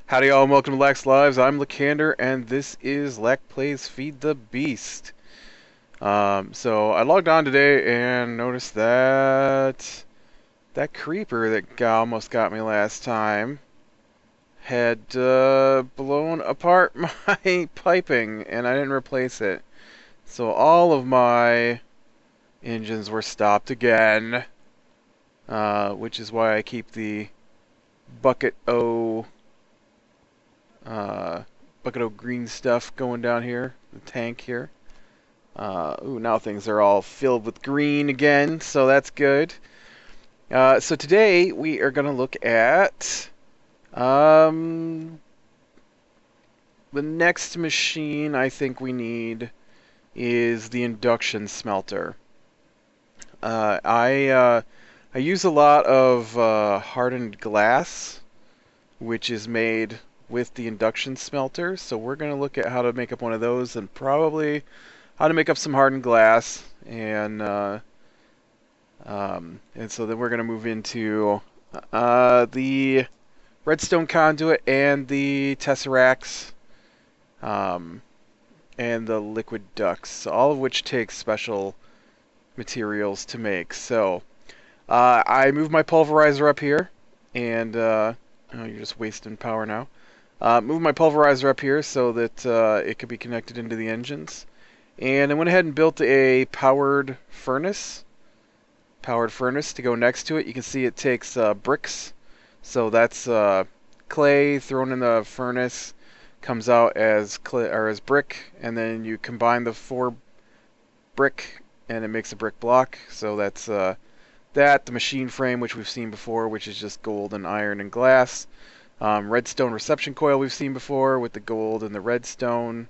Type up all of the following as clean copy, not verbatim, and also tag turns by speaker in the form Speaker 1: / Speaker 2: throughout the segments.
Speaker 1: Howdy y'all and welcome to Lax Lives. I'm Lakander and this is Lack Plays Feed the Beast. So I logged on today and noticed that creeper that almost got me last time had blown apart my piping and I didn't replace it. So all of my engines were stopped again, which is why I keep the bucket O bucket of green stuff going down here, the tank here. Ooh, now things are all filled with green again, so that's good. So today we are going to look at the next machine I think we need is the Induction Smelter. I use a lot of Hardened Glass, which is made with the Induction Smelter, so we're going to look at how to make up one of those and probably how to make up some Hardened Glass, and so then we're going to move into the Redstone Conduit and the Tesseracts, and the Liquiducts, all of which take special materials to make. So I moved my pulverizer up here, and oh, you're just wasting power now. Move my pulverizer up here so that it could be connected into the engines. And I went ahead and built a powered furnace to go next to it. You can see it takes bricks. So that's clay thrown in the furnace, comes out as clay or as brick, and then you combine the 4 brick and it makes a brick block. So that's the machine frame, which we've seen before, which is just gold and iron and glass. Redstone reception coil we've seen before with the gold and the redstone.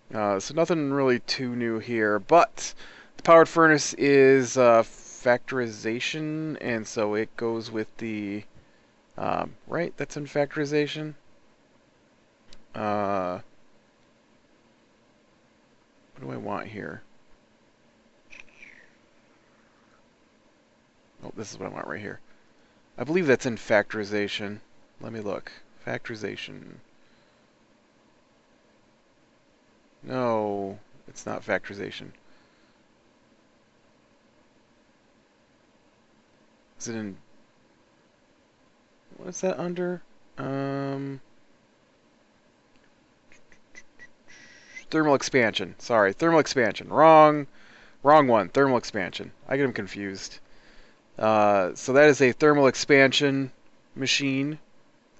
Speaker 1: So nothing really too new here, but the powered furnace is factorization, and so it goes with the right. That's in factorization. What do I want here? Oh, this is what I want right here. I believe that's in factorization. Let me look. Factorization. No, it's not factorization. Is it in... What is that under? Thermal expansion. Sorry, thermal expansion. Wrong one. Thermal expansion. I get them confused. So that is a thermal expansion machine,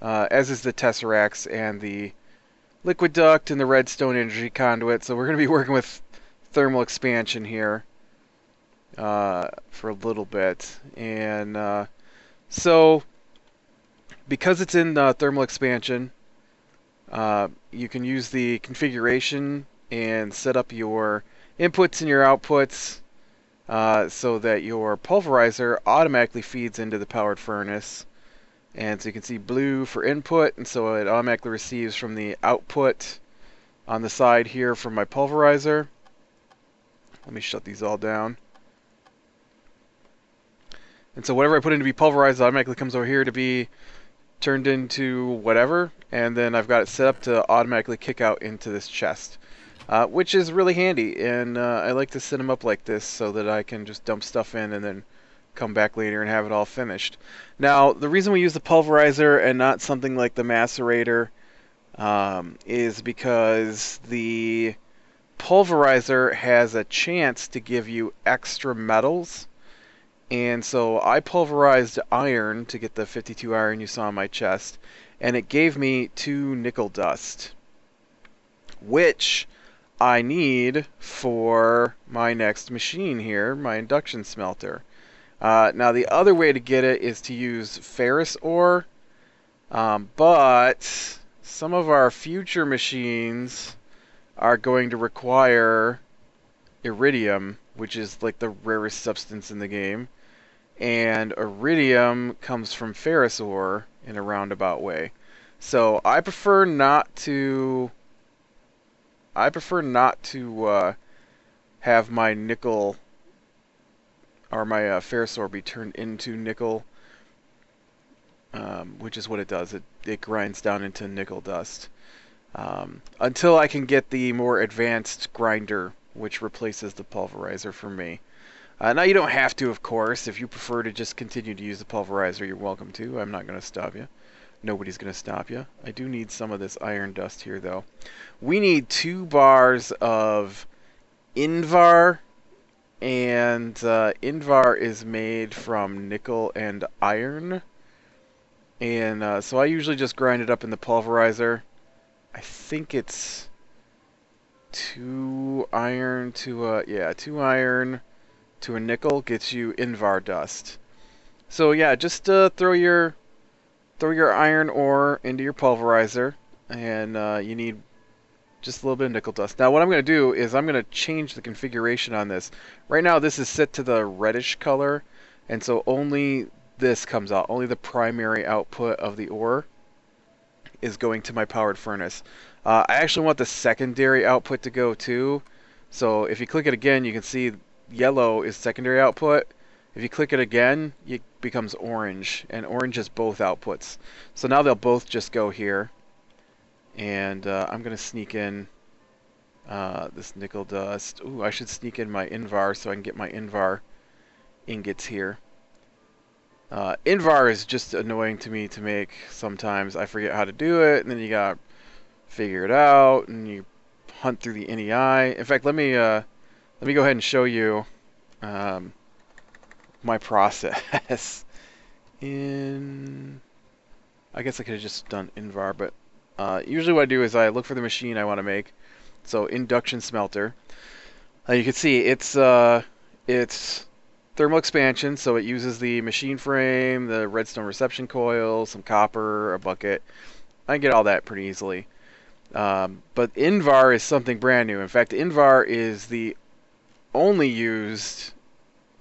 Speaker 1: as is the Tesseracts and the Liquiduct and the Redstone Energy Conduit. So we're going to be working with thermal expansion here for a little bit. And so because it's in thermal expansion, you can use the configuration and set up your inputs and your outputs so that your pulverizer automatically feeds into the powered furnace. And so you can see blue for input, and so it automatically receives from the output on the side here from my pulverizer. Let me shut these all down. And so whatever I put in to be pulverized automatically comes over here to be turned into whatever, and then I've got it set up to automatically kick out into this chest, which is really handy, and I like to set them up like this so that I can just dump stuff in and then come back later and have it all finished. Now, the reason we use the pulverizer and not something like the macerator is because the pulverizer has a chance to give you extra metals. And so I pulverized iron to get the 52 iron you saw in my chest, and it gave me 2 nickel dust, which I need for my next machine here, my induction smelter. Now the other way to get it is to use ferrous ore, but some of our future machines are going to require iridium, which is like the rarest substance in the game. And iridium comes from ferrous ore in a roundabout way. So I prefer not to have my nickel or my ferrous ore be turned into nickel. which is what it does. It grinds down into nickel dust. Until I can get the more advanced grinder, which replaces the pulverizer for me. Now you don't have to, of course. If you prefer to just continue to use the pulverizer, you're welcome to. I'm not going to stop you. Nobody's going to stop you. I do need some of this iron dust here, though. We need 2 bars of Invar, and Invar is made from nickel and iron. And so I usually just grind it up in the pulverizer. I think it's 2 iron to a 2 iron to a nickel gets you Invar dust. So yeah, just throw your iron ore into your pulverizer, and you need just a little bit of nickel dust. Now what I'm going to do is I'm going to change the configuration on this. Right now this is set to the reddish color, and so only this comes out. Only the primary output of the ore is going to my powered furnace. I actually want the secondary output to go too. So if you click it again, you can see yellow is secondary output. If you click it again, it becomes orange, and orange is both outputs. So now they'll both just go here. And I'm going to sneak in this nickel dust. Ooh, I should sneak in my Invar so I can get my Invar ingots here. Invar is just annoying to me to make sometimes. I forget how to do it, and then you got to figure it out, and you hunt through the NEI. In fact, let me go ahead and show you my process. I guess I could have just done Invar, but usually what I do is I look for the machine I want to make. So Induction Smelter. You can see it's thermal expansion, so it uses the machine frame, the redstone reception coil, some copper, a bucket. I can get all that pretty easily. But Invar is something brand new. In fact, Invar is the only used,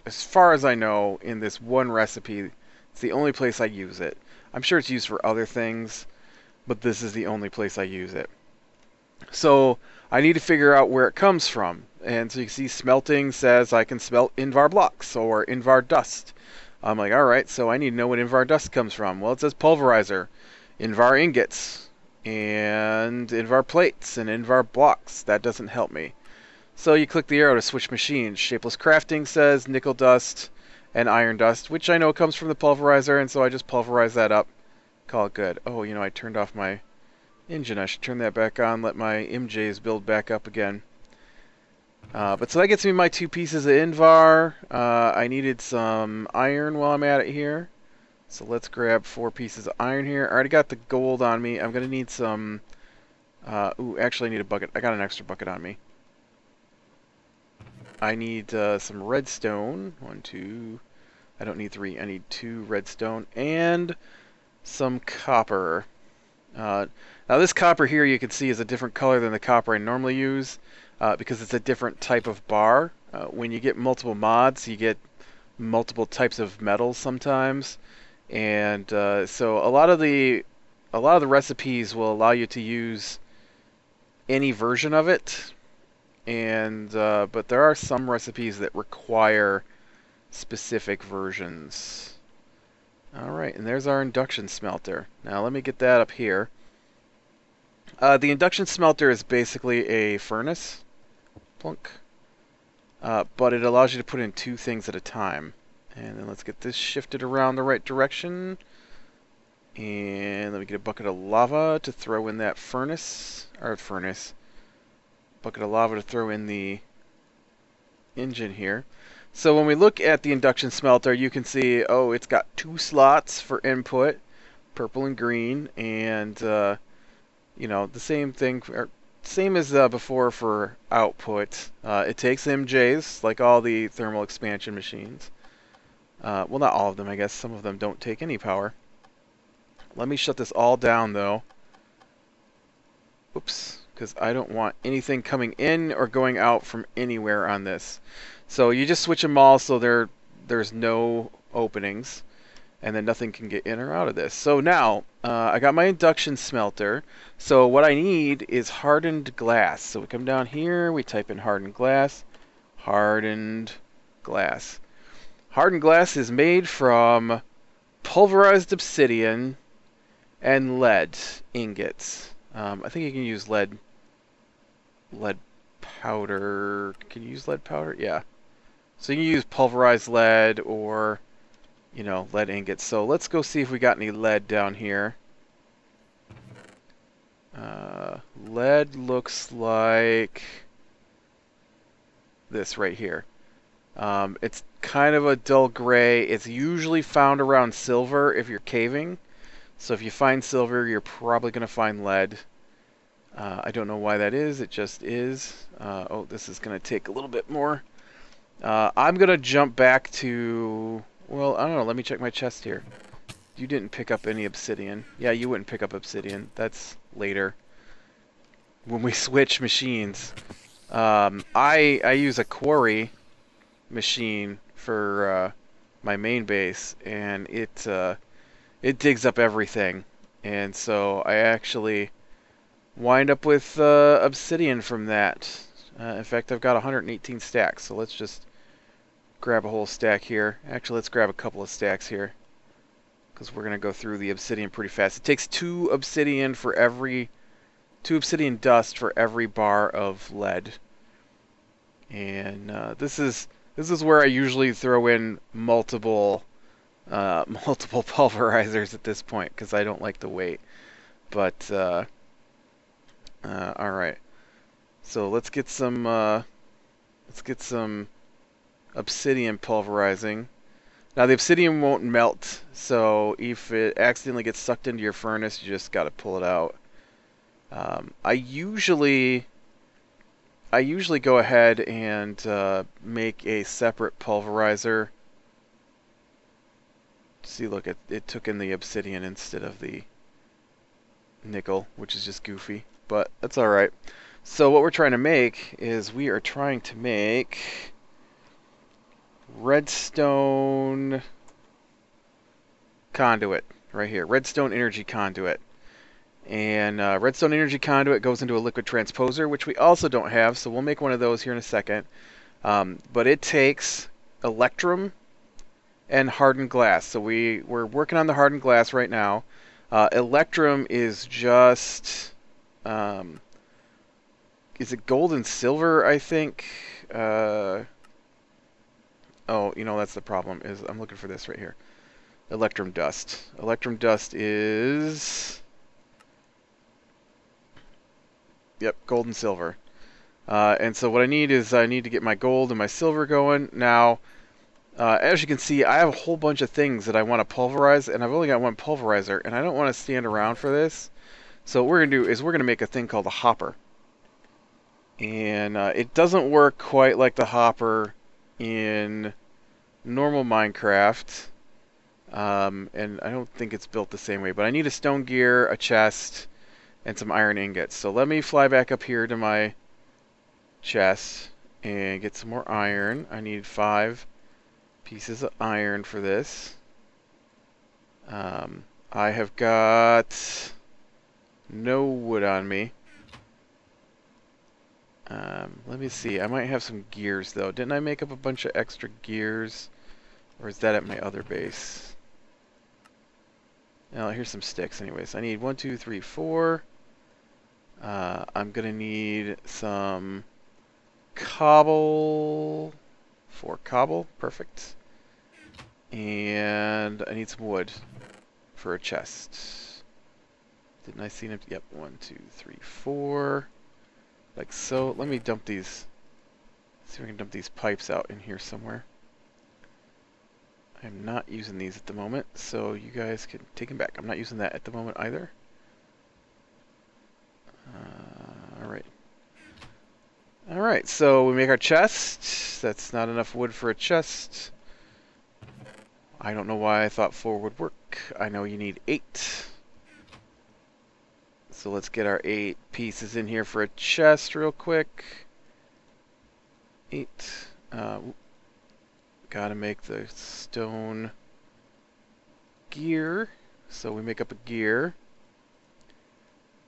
Speaker 1: as far as I know, in this one recipe. It's the only place I use it. I'm sure it's used for other things, but this is the only place I use it. So I need to figure out where it comes from. And so you can see smelting says I can smelt Invar blocks or Invar dust. I'm like, alright, so I need to know what Invar dust comes from. Well, it says pulverizer, Invar ingots, and Invar plates, and Invar blocks. That doesn't help me. So you click the arrow to switch machines. Shapeless crafting says nickel dust and iron dust, which I know comes from the pulverizer, and so I just pulverize that up. Call it good. Oh, I turned off my engine. I should turn that back on, let my MJs build back up again. But so that gets me my 2 pieces of Invar. I needed some iron while I'm at it here. So let's grab 4 pieces of iron here. I already got the gold on me. I'm going to need some... ooh, actually I need a bucket. I got an extra bucket on me. I need some redstone. 1, 2... I don't need 3. I need 2 redstone. And some copper. Now this copper here you can see is a different color than the copper I normally use because it's a different type of bar. When you get multiple mods, you get multiple types of metals sometimes, and so a lot of the recipes will allow you to use any version of it, and but there are some recipes that require specific versions. Alright, and there's our induction smelter. Now let me get that up here. The induction smelter is basically a furnace. Plunk. But it allows you to put in 2 things at a time. And then let's get this shifted around the right direction. And let me get a bucket of lava to throw in that furnace. Bucket of lava to throw in the engine here. So when we look at the induction smelter, you can see, oh, it's got 2 slots for input, purple and green, and the same thing, same as before for output. It takes MJs, like all the thermal expansion machines. Well, not all of them, I guess. Some of them don't take any power. Let me shut this all down, though. Oops, because I don't want anything coming in or going out from anywhere on this. So you just switch them all so there's no openings, and then nothing can get in or out of this. So now, I got my induction smelter. So what I need is hardened glass. So we come down here, we type in hardened glass. Hardened glass. Hardened glass is made from pulverized obsidian and lead ingots. I think you can use lead powder. Can you use lead powder? Yeah. So you can use pulverized lead or, you know, lead ingots. So let's go see if we got any lead down here. Lead looks like this right here. It's kind of a dull gray. It's usually found around silver if you're caving. So if you find silver, you're probably going to find lead. I don't know why that is. It just is. Oh, this is going to take a little bit more. I'm going to jump back to... Well, I don't know. Let me check my chest here. You didn't pick up any obsidian. Yeah, you wouldn't pick up obsidian. That's later. When we switch machines. I use a quarry machine for my main base, and it digs up everything. And so I actually wind up with obsidian from that. In fact, I've got 118 stacks, so let's just grab a whole stack here. Actually, let's grab a couple of stacks here, because we're going to go through the obsidian pretty fast. It takes 2 obsidian dust for every bar of lead. And this is where I usually throw in multiple pulverizers at this point, because I don't like the weight. But all right, so let's get some obsidian pulverizing. Now the obsidian won't melt, so if it accidentally gets sucked into your furnace, you just got to pull it out. I usually go ahead and make a separate pulverizer. See, look, it took in the obsidian instead of the nickel, which is just goofy, but that's all right. So what we're trying to make is we are trying to make Redstone Conduit right here, Redstone Energy Conduit. And Redstone Energy Conduit goes into a liquid transposer, which we also don't have, so we'll make one of those here in a second. But it takes Electrum and Hardened Glass. So we're working on the Hardened Glass right now. Electrum is just... is it gold and silver, I think? Oh, you know, that's the problem. Is I'm looking for this right here. Electrum dust. Electrum dust is... Yep, gold and silver. And so what I need is I need to get my gold and my silver going. Now, as you can see, I have a whole bunch of things that I want to pulverize, and I've only got one pulverizer, and I don't want to stand around for this. So what we're going to do is we're going to make a thing called a hopper. And it doesn't work quite like the hopper in normal Minecraft. And I don't think it's built the same way, but I need a stone gear, a chest, and some iron ingots. So let me fly back up here to my chest and get some more iron. I need 5 pieces of iron for this. I have got no wood on me. Let me see. I might have some gears, though. Didn't I make up a bunch of extra gears? Or is that at my other base? Now, here's some sticks anyways. I need 1, 2, 3, 4. I'm going to need some cobble. 4 cobble. Perfect. And I need some wood for a chest. Didn't I see them? Yep. 1, 2, 3, 4. Like so. Let me dump these. See if we can dump these pipes out in here somewhere. I'm not using these at the moment, so you guys can take them back. I'm not using that at the moment either. Alright. Alright, so we make our chest. That's not enough wood for a chest. I don't know why I thought 4 would work. I know you need 8. So let's get our 8 pieces in here for a chest real quick. 8. Gotta make the stone gear. So we make up a gear.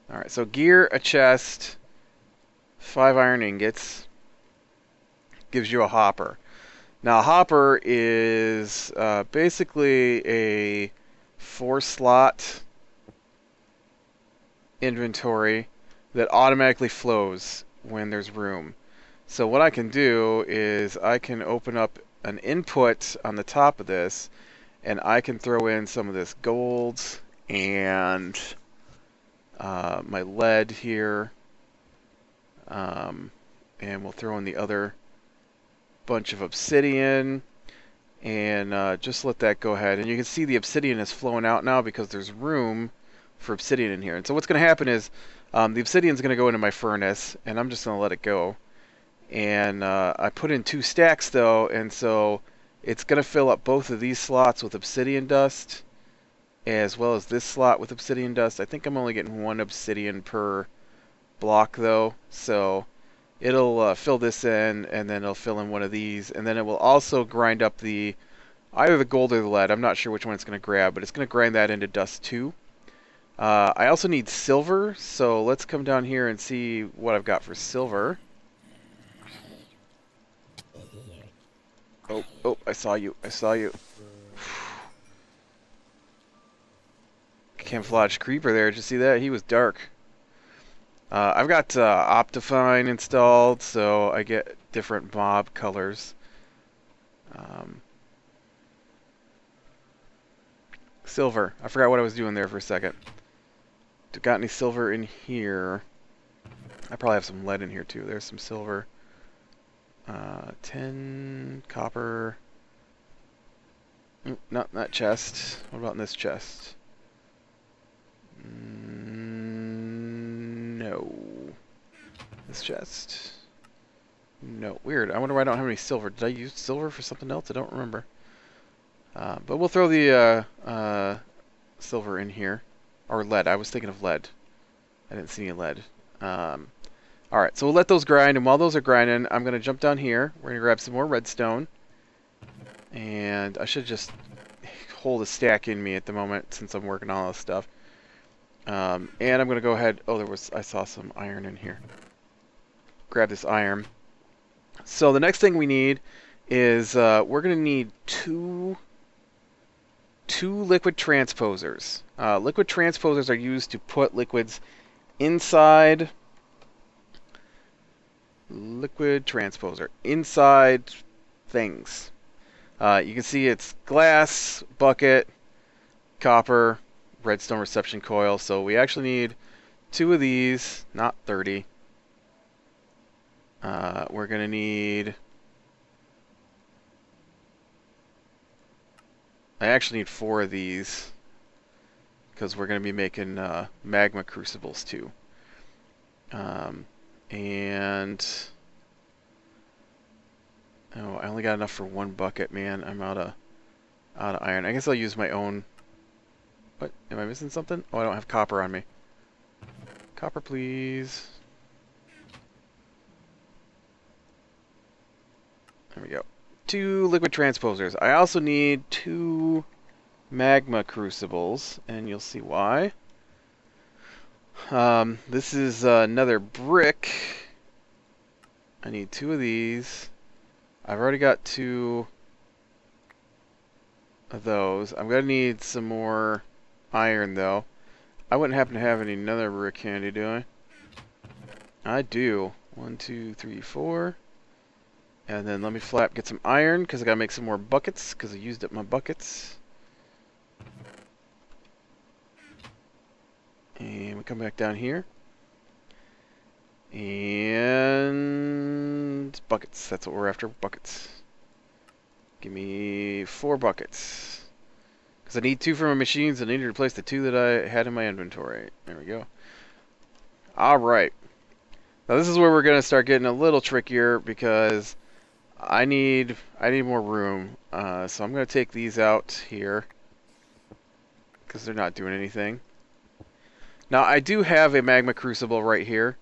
Speaker 1: Alright, so gear, a chest, 5 iron ingots. Gives you a hopper. Now, a hopper is basically 4-slot inventory that automatically flows when there's room. So what I can do is I can open up an input on the top of this, and I can throw in some of this gold and my lead here, and we'll throw in the other bunch of obsidian, and just let that go ahead. And you can see the obsidian is flowing out now because there's room for obsidian in here. And so what's going to happen is the obsidian is going to go into my furnace, and I'm just going to let it go. And I put in 2 stacks though, and so it's going to fill up both of these slots with obsidian dust, as well as this slot with obsidian dust. I think I'm only getting 1 obsidian per block though, so it'll fill this in, and then it'll fill in one of these, and then it will also grind up either the gold or the lead. I'm not sure which one it's going to grab, but it's going to grind that into dust too. I also need silver, so let's come down here and see what I've got for silver. Oh, I saw you. Camouflage creeper there. Did you see that? He was dark. I've got Optifine installed, so I get different mob colors. Silver. I forgot what I was doing there for a second. Got any silver in here? I probably have some lead in here too. There's some silver. 10 copper. Not that chest. What about in this chest? No. This chest? No. Weird. I wonder why I don't have any silver. Did I use silver for something else? I don't remember. But we'll throw the silver in here. Or lead. I was thinking of lead. I didn't see any lead. Alright, so we'll let those grind, and while those are grinding, I'm going to jump down here. We're going to grab some more redstone. And I should just hold a stack in me at the moment since I'm working on all this stuff. And I'm going to go ahead... Oh, I saw some iron in here. Grab this iron. So the next thing we need is we're going to need two liquid transposers. Liquid transposers are used to put liquids inside... Liquid transposer. Inside things. You can see it's glass, bucket, copper, redstone reception coil. So we actually need 2 of these, not 30. We're going to need... I actually need 4 of these, because we're going to be making magma crucibles too. And... Oh, I only got enough for 1 bucket, man. I'm out of iron. I guess I'll use my own... What? Am I missing something? Oh, I don't have copper on me. Copper, please. There we go. 2 liquid transposers. I also need 2 magma crucibles, and you'll see why. This is another brick. I need 2 of these. I've already got 2 of those. I'm going to need some more iron, though. I wouldn't happen to have any nether brick handy, do I? I do. 1, 2, 3, 4. And then let me get some iron, because I got to make some more buckets, because I used up my buckets. And we come back down here. And buckets. That's what we're after. Buckets. Give me 4 buckets. Because I need 2 for my machines, and I need to replace the 2 that I had in my inventory. There we go. Alright. Now this is where we're going to start getting a little trickier, because I need more room. So I'm going to take these out here, because they're not doing anything. Now I do have a magma crucible right here,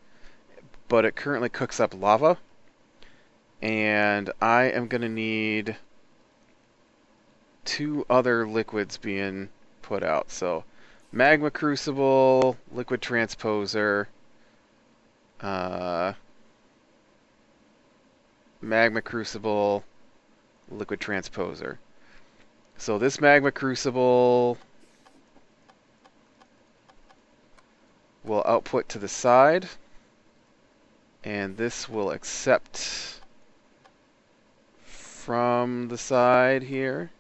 Speaker 1: but it currently cooks up lava, and I am going to need 2 other liquids being put out. So magma crucible, liquid transposer, magma crucible, liquid transposer. So this magma crucible will output to the side, and this will accept from the side here.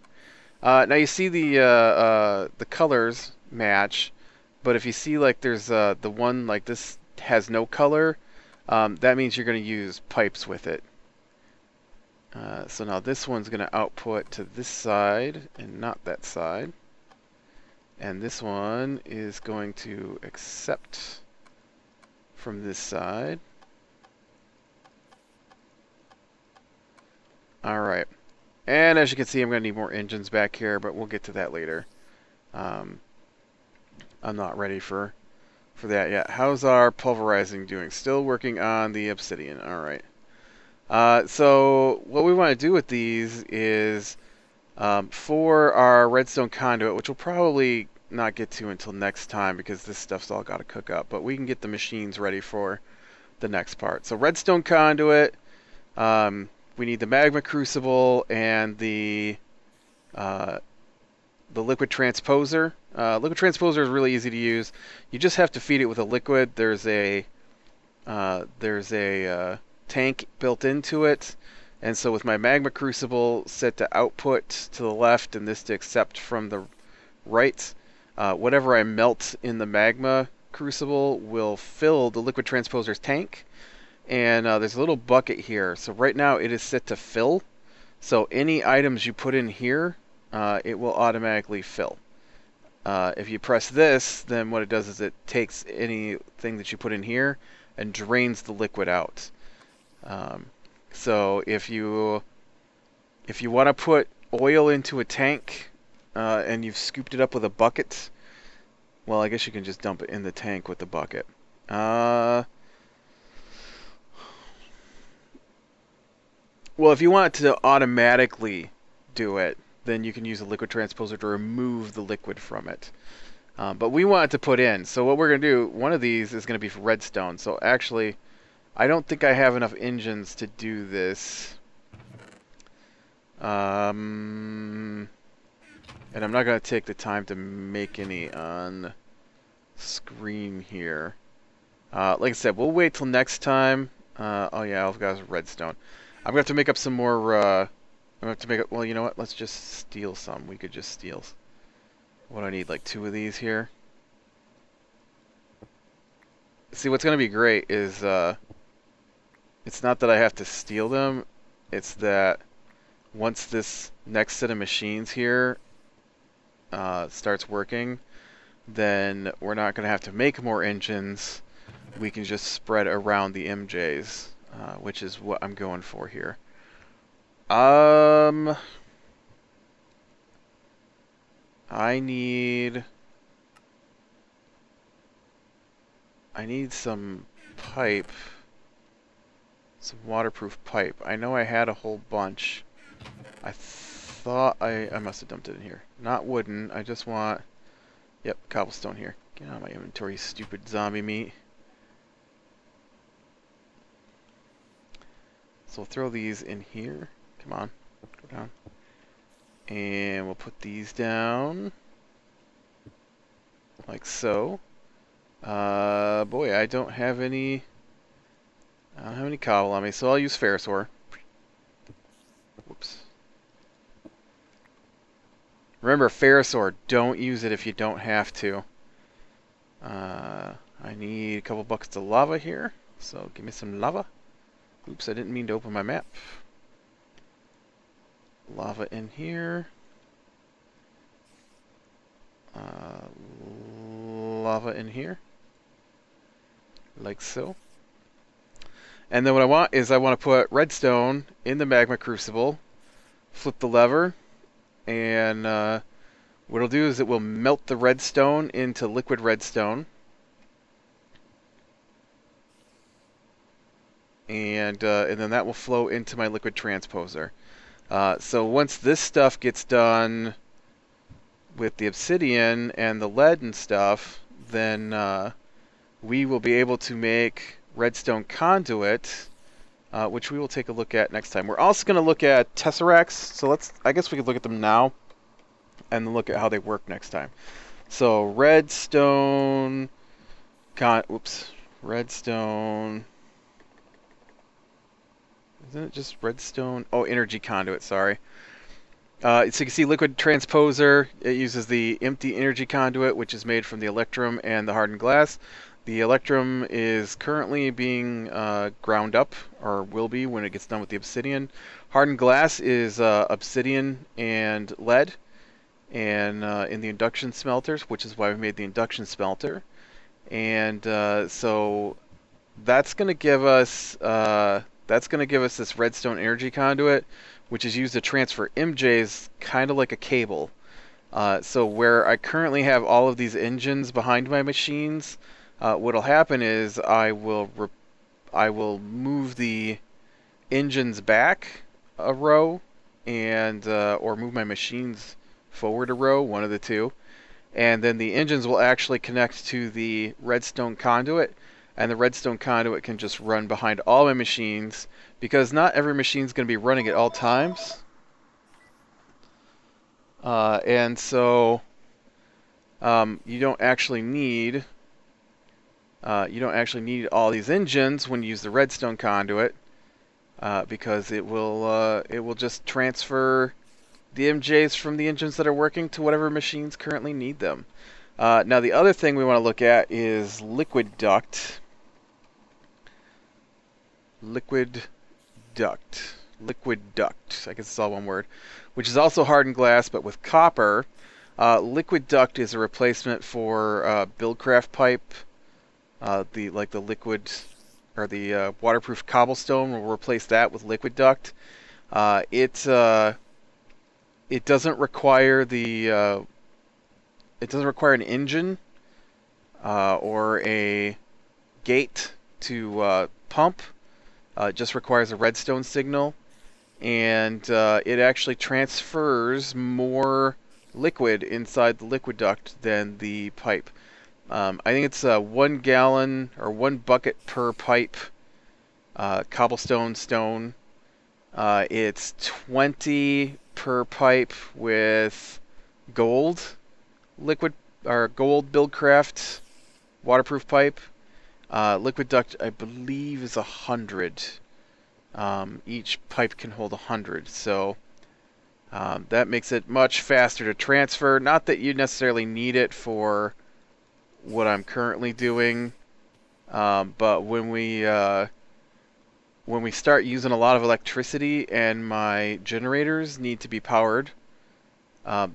Speaker 1: Now you see the colors match, but if you see like there's the one like this has no color, that means you're going to use pipes with it. So now this one's going to output to this side and not that side. And this one is going to accept from this side. Alright. And as you can see, I'm going to need more engines back here, but we'll get to that later. I'm not ready for that yet. How's our pulverizing doing? Still working on the obsidian. Alright. So what we want to do with these is for our redstone conduit, which we'll probably not get to until next time because this stuff's all got to cook up, but we can get the machines ready for the next part. So redstone conduit, we need the magma crucible and the liquid transposer. Liquid transposer is really easy to use. You just have to feed it with a liquid. There's a tank built into it, and so with my magma crucible set to output to the left and this to accept from the right, whatever I melt in the magma crucible will fill the liquid transposer's tank. And there's a little bucket here, so right now it is set to fill, so any items you put in here, it will automatically fill. If you press this, then what it does is it takes anything that you put in here and drains the liquid out. So if you want to put oil into a tank and you've scooped it up with a bucket, well, I guess you can just dump it in the tank with the bucket. Well, if you want it to automatically do it, then you can use a liquid transposer to remove the liquid from it. But we want it to put in. So what we're going to do, one of these is going to be for redstone. So actually, I don't think I have enough engines to do this. And I'm not going to take the time to make any on screen here. Like I said, we'll wait till next time. Oh yeah, I've got redstone. I'm going to have to make up some more, I'm going to have to make up, well, you know what, let's just steal some. We could just steal. What do I need, like 2 of these here? See, what's going to be great is, it's not that I have to steal them, it's that once this next set of machines here starts working, then we're not going to have to make more engines. We can just spread around the MJs. Which is what I'm going for here. I need some pipe, some waterproof pipe. I know I had a whole bunch. I thought I must have dumped it in here. Not wooden. I just want, yep, cobblestone here. Get out of my inventory, stupid zombie meat. So we'll throw these in here. Come on, go down. And we'll put these down. Like so. Boy, I don't have any cobble on me, so I'll use ferrous ore. Whoops. Remember, ferrous ore, don't use it if you don't have to. I need a couple buckets of lava here, so give me some lava. Oops, I didn't mean to open my map. Lava in here. Lava in here. Like so. And then what I want is I want to put redstone in the magma crucible. Flip the lever. And what it'll do is it will melt the redstone into liquid redstone. And then that will flow into my liquid transposer. So once this stuff gets done with the obsidian and the lead and stuff, then we will be able to make redstone conduit, which we will take a look at next time. We're also going to look at Tesseracts. So I guess we could look at them now and look at how they work next time. So redstone Redstone. Isn't it just redstone? Oh, energy conduit, sorry. So you can see liquid transposer. It uses the empty energy conduit, which is made from the Electrum and the hardened glass. The Electrum is currently being ground up, or will be when it gets done with the obsidian. Hardened glass is obsidian and lead, and in the induction smelters, which is why we made the induction smelter. And so that's going to give us this redstone energy conduit, which is used to transfer MJs, kind of like a cable. So where I currently have all of these engines behind my machines, what'll happen is I will move the engines back a row, and or move my machines forward a row, one of the two, and then the engines will actually connect to the redstone conduit, and the redstone conduit can just run behind all my machines, because not every machine is going to be running at all times. And so you don't actually need all these engines when you use the redstone conduit, because it will just transfer the MJs from the engines that are working to whatever machines currently need them. Now the other thing we want to look at is Liquiduct. Liquiduct. I guess it's all one word. Which is also hardened glass, but with copper. Liquiduct is a replacement for Buildcraft pipe. The liquid, or the waterproof cobblestone, will replace that with Liquiduct. It doesn't require an engine or a gate to pump. It just requires a redstone signal, and it actually transfers more liquid inside the Liquiduct than the pipe. I think it's 1 gallon or 1 bucket per pipe cobblestone stone. It's 20 per pipe with gold liquid, or gold Buildcraft waterproof pipe. Liquiduct, I believe, is 100. Each pipe can hold 100, so that makes it much faster to transfer. Not that you necessarily need it for what I'm currently doing, but when we start using a lot of electricity and my generators need to be powered,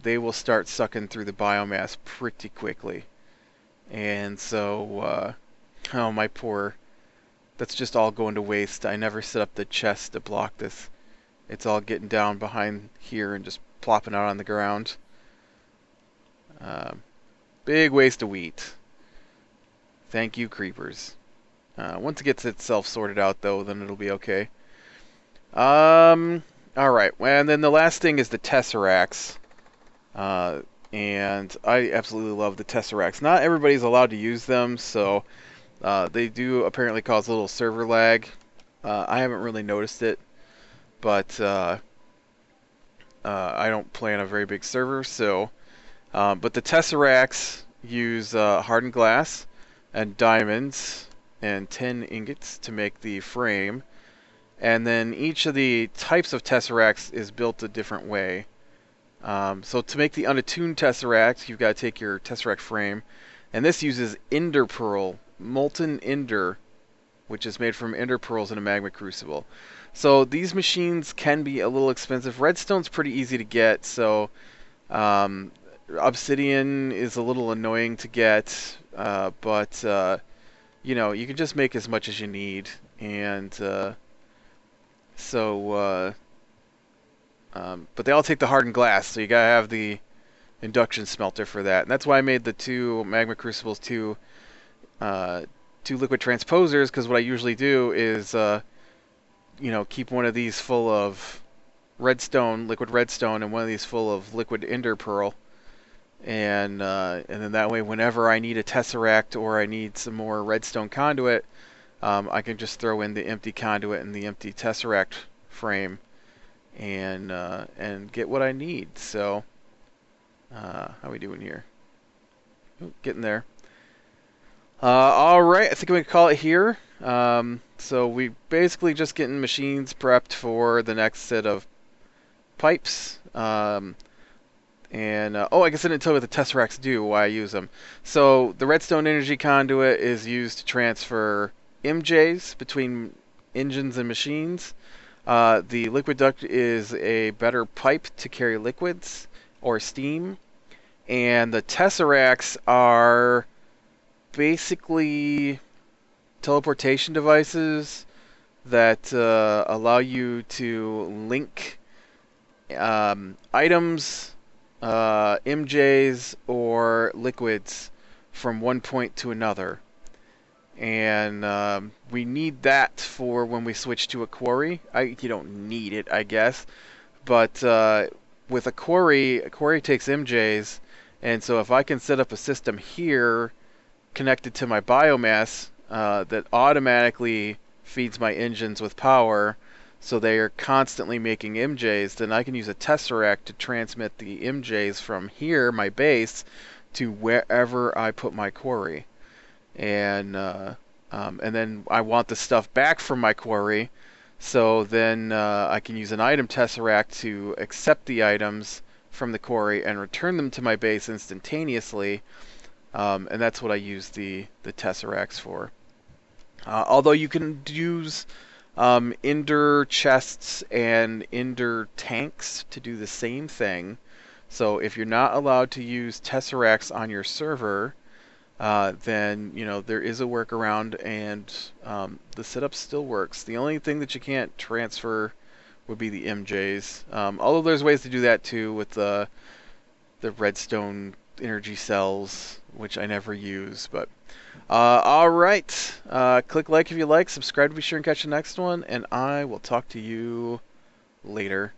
Speaker 1: they will start sucking through the biomass pretty quickly. And so, oh, my poor, that's just all going to waste. I never set up the chest to block this. It's all getting down behind here and just plopping out on the ground. Big waste of wheat. Thank you, creepers. Once it gets itself sorted out, though, then it'll be okay. Alright, and then the last thing is the Tesseracts. And I absolutely love the Tesseracts. Not everybody's allowed to use them, so they do apparently cause a little server lag. I haven't really noticed it, but I don't play on a very big server, so... but the Tesseracts use hardened glass and diamonds and 10 ingots to make the frame. And then each of the types of Tesseracts is built a different way. So to make the unattuned Tesseracts, you've got to take your Tesseract frame, and this uses ender pearl, molten ender, which is made from ender pearls in a magma crucible. So these machines can be a little expensive. Redstone's pretty easy to get, so obsidian is a little annoying to get, but you know, you can just make as much as you need, and but they all take the hardened glass, so you gotta have the induction smelter for that. And that's why I made the 2 magma crucibles, 2 liquid transposers, because what I usually do is you know, keep one of these full of redstone, liquid redstone, and one of these full of liquid ender pearl, and then that way, whenever I need a tesseract or I need some more redstone conduit, I can just throw in the empty conduit and the empty tesseract frame, and get what I need. So how we doing here? Ooh, getting there. All right, I think we can call it here. So we basically just getting machines prepped for the next set of pipes. Oh, I guess I didn't tell you what the Tesseracts do, why I use them. So the Redstone Energy Conduit is used to transfer MJs between engines and machines. The Liquiduct is a better pipe to carry liquids or steam. And the Tesseracts are basically teleportation devices that allow you to link items, MJs, or liquids from one point to another. And we need that for when we switch to a quarry. You don't need it, I guess. But with a quarry takes MJs. And so if I can set up a system here connected to my biomass that automatically feeds my engines with power, so they are constantly making MJs, then I can use a Tesseract to transmit the MJs from here, my base, to wherever I put my quarry. And then I want the stuff back from my quarry, so then I can use an item Tesseract to accept the items from the quarry and return them to my base instantaneously. And that's what I use the Tesseracts for. Although you can use Ender chests and Ender tanks to do the same thing. So if you're not allowed to use Tesseracts on your server, then there is a workaround, and the setup still works. The only thing that you can't transfer would be the MJs. Although there's ways to do that too with the redstone energy cells, which I never use. But all right, click like if you like, subscribe to be sure and catch the next one, and I will talk to you later.